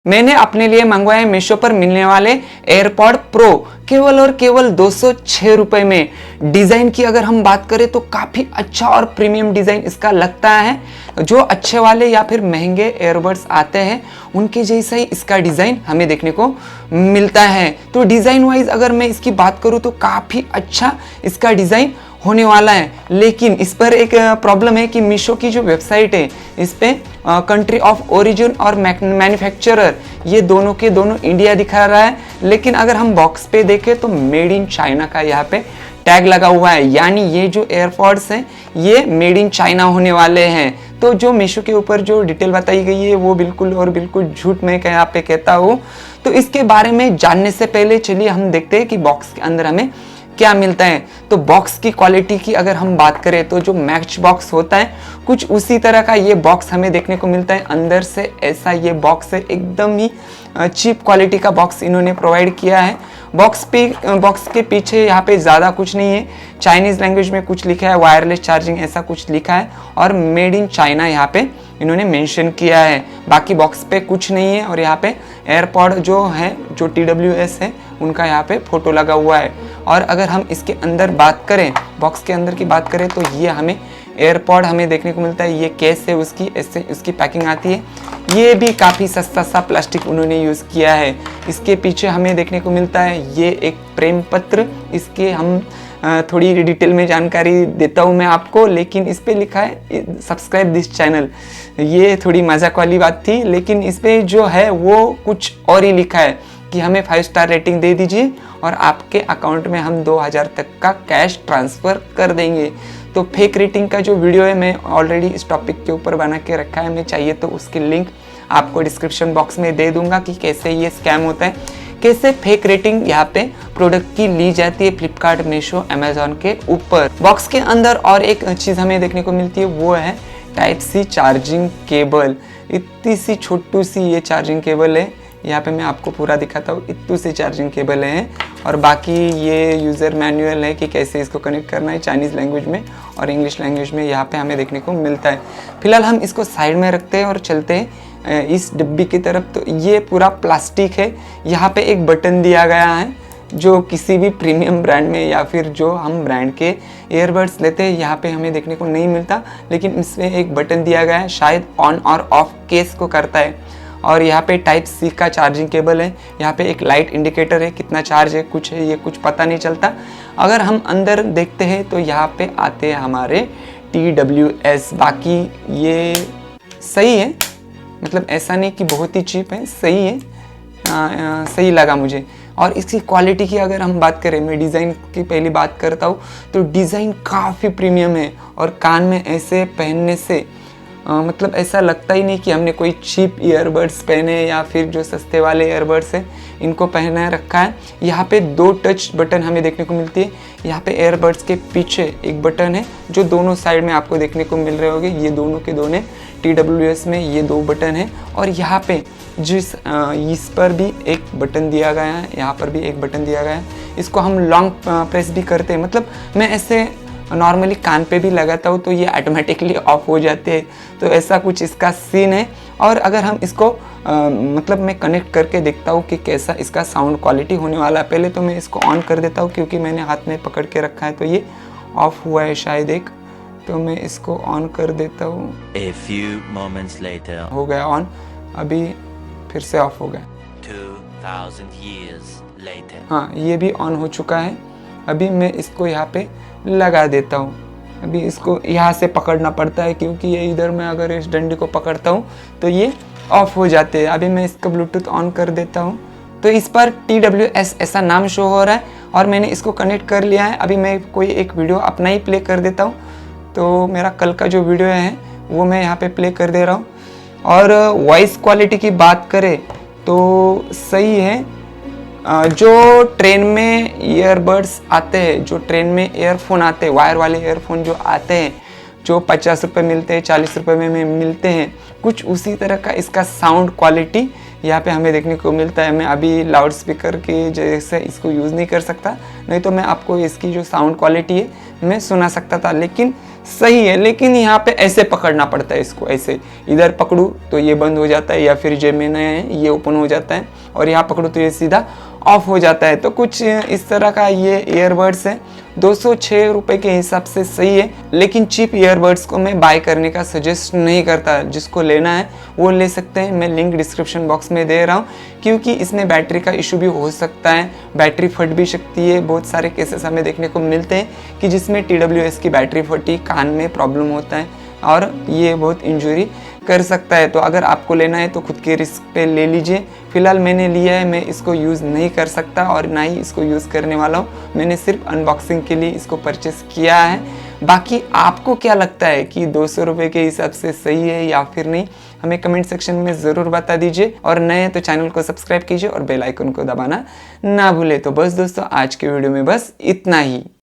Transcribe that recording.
मैंने अपने लिए मंगवाए मीशो पर मिलने वाले एयरपॉड प्रो केवल और केवल 206 रुपए में। डिज़ाइन की अगर हम बात करें तो काफ़ी अच्छा और प्रीमियम डिज़ाइन इसका लगता है। जो अच्छे वाले या फिर महंगे एयरबड्स आते हैं उनके जैसा ही इसका डिज़ाइन हमें देखने को मिलता है। तो डिज़ाइन वाइज अगर मैं इसकी बात करूँ तो काफ़ी अच्छा इसका डिज़ाइन होने वाला है। लेकिन इस पर एक प्रॉब्लम है कि मीशो की जो वेबसाइट है इस पे कंट्री ऑफ ओरिजिन और मैन्युफैक्चरर ये दोनों के दोनों इंडिया दिखा रहा है, लेकिन अगर हम बॉक्स पे देखें तो मेड इन चाइना का यहाँ पे टैग लगा हुआ है। यानी ये जो एयरपॉड्स हैं ये मेड इन चाइना होने वाले हैं। तो जो मीशो के ऊपर जो डिटेल बताई गई है वो बिल्कुल और बिल्कुल झूठ मैं यहाँ पे कहता हूँ। तो इसके बारे में जानने से पहले चलिए हम देखते हैं कि बॉक्स के अंदर हमें क्या मिलता है। तो बॉक्स की क्वालिटी की अगर हम बात करें तो जो मैच बॉक्स होता है कुछ उसी तरह का ये बॉक्स हमें देखने को मिलता है। अंदर से ऐसा ये बॉक्स है, एकदम ही चीप क्वालिटी का बॉक्स इन्होंने प्रोवाइड किया है। बॉक्स के पीछे यहाँ पे ज़्यादा कुछ नहीं है। चाइनीज़ लैंग्वेज में कुछ लिखा है, वायरलेस चार्जिंग ऐसा कुछ लिखा है और मेड इन चाइना यहाँ पे इन्होंने मेंशन किया है। बाकी बॉक्स पे कुछ नहीं है और यहाँ पे एयरपॉड जो है जो TWS है उनका यहाँ पे फोटो लगा हुआ है। और अगर हम इसके अंदर बात करें, बॉक्स के अंदर की बात करें तो ये हमें एयरपॉड हमें देखने को मिलता है। ये केस है उसकी, ऐसे उसकी पैकिंग आती है। ये भी काफ़ी सस्ता सा प्लास्टिक उन्होंने यूज़ किया है। इसके पीछे हमें देखने को मिलता है ये एक प्रेम पत्र। इसके हम थोड़ी डिटेल में जानकारी देता हूँ मैं आपको, लेकिन इस पे लिखा है सब्सक्राइब दिस चैनल। ये थोड़ी मजाक वाली बात थी, लेकिन इस पे जो है वो कुछ और ही लिखा है कि हमें 5 स्टार रेटिंग दे दीजिए और आपके अकाउंट में हम 2000 तक का कैश ट्रांसफ़र कर देंगे। तो फेक रेटिंग का जो वीडियो है मैं ऑलरेडी इस टॉपिक के ऊपर बना के रखा है। मैं चाहिए तो उसकी लिंक आपको डिस्क्रिप्शन बॉक्स में दे दूंगा कि कैसे ये स्कैम होता है, कैसे फेक रेटिंग यहाँ पे प्रोडक्ट की ली जाती है फ्लिपकार्ट, मीशो, अमेजोन के ऊपर। बॉक्स के अंदर और एक चीज़ हमें देखने को मिलती है वो है टाइप सी चार्जिंग केबल। इतनी सी छोटू सी ये चार्जिंग केबल है। यहाँ पे मैं आपको पूरा दिखाता हूँ। इतनी सी चार्जिंग केबल है और बाकी ये यूज़र मैनुअल है कि कैसे इसको कनेक्ट करना है चाइनीज़ लैंग्वेज में और इंग्लिश लैंग्वेज में यहाँ पे हमें देखने को मिलता है। फिलहाल हम इसको साइड में रखते हैं और चलते हैं इस डिब्बी की तरफ। तो ये पूरा प्लास्टिक है। यहाँ पे एक बटन दिया गया है जो किसी भी प्रीमियम ब्रांड में या फिर जो हम ब्रांड के ईयरबड्स लेते हैं यहाँ पे हमें देखने को नहीं मिलता, लेकिन इसमें एक बटन दिया गया है, शायद ऑन और ऑफ केस को करता है। और यहाँ पे टाइप सी का चार्जिंग केबल है। यहाँ पे एक लाइट इंडिकेटर है, कितना चार्ज है कुछ है ये कुछ पता नहीं चलता। अगर हम अंदर देखते हैं तो यहाँ पे आते हैं हमारे TWS। बाकी ये सही है, मतलब ऐसा नहीं कि बहुत ही चीप है, सही है, सही लगा मुझे। और इसकी क्वालिटी की अगर हम बात करें, मैं डिज़ाइन की पहली बात करता हूँ तो डिज़ाइन काफ़ी प्रीमियम है और कान में ऐसे पहनने से मतलब ऐसा लगता ही नहीं कि हमने कोई चीप ईयरबड्स पहने या फिर जो सस्ते वाले ईयरबड्स हैं इनको पहना रखा है। यहाँ पे 2 टच बटन हमें देखने को मिलती है। यहाँ पे ईयरबड्स के पीछे एक बटन है जो दोनों साइड में आपको देखने को मिल रहे होंगे। ये दोनों के दोनों TWS में ये 2 बटन है और यहाँ पे इस पर भी एक बटन दिया गया है, यहाँ पर भी एक बटन दिया गया है। इसको हम लॉन्ग प्रेस भी करते हैं, मतलब मैं ऐसे नॉर्मली कान पे भी लगाता हूँ तो ये ऑटोमेटिकली ऑफ हो जाते हैं। तो ऐसा कुछ इसका सीन है। और अगर हम इसको मतलब मैं कनेक्ट करके देखता हूँ कि कैसा इसका साउंड क्वालिटी होने वाला है। पहले तो मैं इसको ऑन कर देता हूँ क्योंकि मैंने हाथ में पकड़ के रखा है तो ये ऑफ हुआ है शायद एक, तो मैं इसको ऑन कर देता हूँ। A few moments later. हो गया ऑन, अभी फिर से ऑफ हो गया। 2000 years later. हाँ, ये भी ऑन हो चुका है। अभी मैं इसको यहाँ पे लगा देता हूँ। अभी इसको यहाँ से पकड़ना पड़ता है क्योंकि ये इधर मैं अगर इस डंडी को पकड़ता हूँ तो ये ऑफ हो जाते हैं। अभी मैं इसका ब्लूटूथ ऑन कर देता हूँ तो इस पर TWS ऐसा नाम शो हो रहा है और मैंने इसको कनेक्ट कर लिया है। अभी मैं कोई एक वीडियो अपना ही प्ले कर देता हूँ। तो मेरा कल का जो वीडियो है वो मैं यहाँ पे प्ले कर दे रहा हूँ। और वॉइस क्वालिटी की बात करें तो सही है। जो ट्रेन में ईयरबड्स आते हैं, जो ट्रेन में ईयरफोन आते हैं, वायर वाले ईयरफोन जो आते हैं जो 50 रुपये मिलते हैं, 40 रुपये में मिलते हैं, कुछ उसी तरह का इसका साउंड क्वालिटी यहाँ पे हमें देखने को मिलता है। मैं अभी लाउड स्पीकर के जैसे इसको यूज़ नहीं कर सकता, नहीं तो मैं आपको इसकी जो साउंड क्वालिटी है मैं सुना सकता था, लेकिन सही है, लेकिन यहाँ पे ऐसे पकड़ना पड़ता है इसको, ऐसे इधर पकड़ूँ तो ये बंद हो जाता है, या फिर जेब में नया है ये ओपन हो जाता है, और यहाँ पकड़ूँ तो ये सीधा ऑफ हो जाता है। तो कुछ इस तरह का ये ईयरबड्स है। 206 रुपये के हिसाब से सही है, लेकिन चीप ईयरबड्स को मैं बाय करने का सजेस्ट नहीं करता। जिसको लेना है वो ले सकते हैं, मैं लिंक डिस्क्रिप्शन बॉक्स में दे रहा हूँ, क्योंकि इसमें बैटरी का इशू भी हो सकता है, बैटरी फट भी सकती है। बहुत सारे केसेस हमें देखने को मिलते हैं कि जिसमें TWS की बैटरी फटी, कान में प्रॉब्लम होता है और ये बहुत इंजरी कर सकता है। तो अगर आपको लेना है तो खुद के रिस्क पे ले लीजिए। फिलहाल मैंने लिया है, मैं इसको यूज़ नहीं कर सकता और ना ही इसको यूज़ करने वाला हूँ। मैंने सिर्फ अनबॉक्सिंग के लिए इसको परचेस किया है। बाकी आपको क्या लगता है कि 200 रुपये के हिसाब से सही है या फिर नहीं, हमें कमेंट सेक्शन में ज़रूर बता दीजिए। और नए तो चैनल को सब्सक्राइब कीजिए और बेल आइकन को दबाना ना भूले। तो बस दोस्तों, आज के वीडियो में बस इतना ही।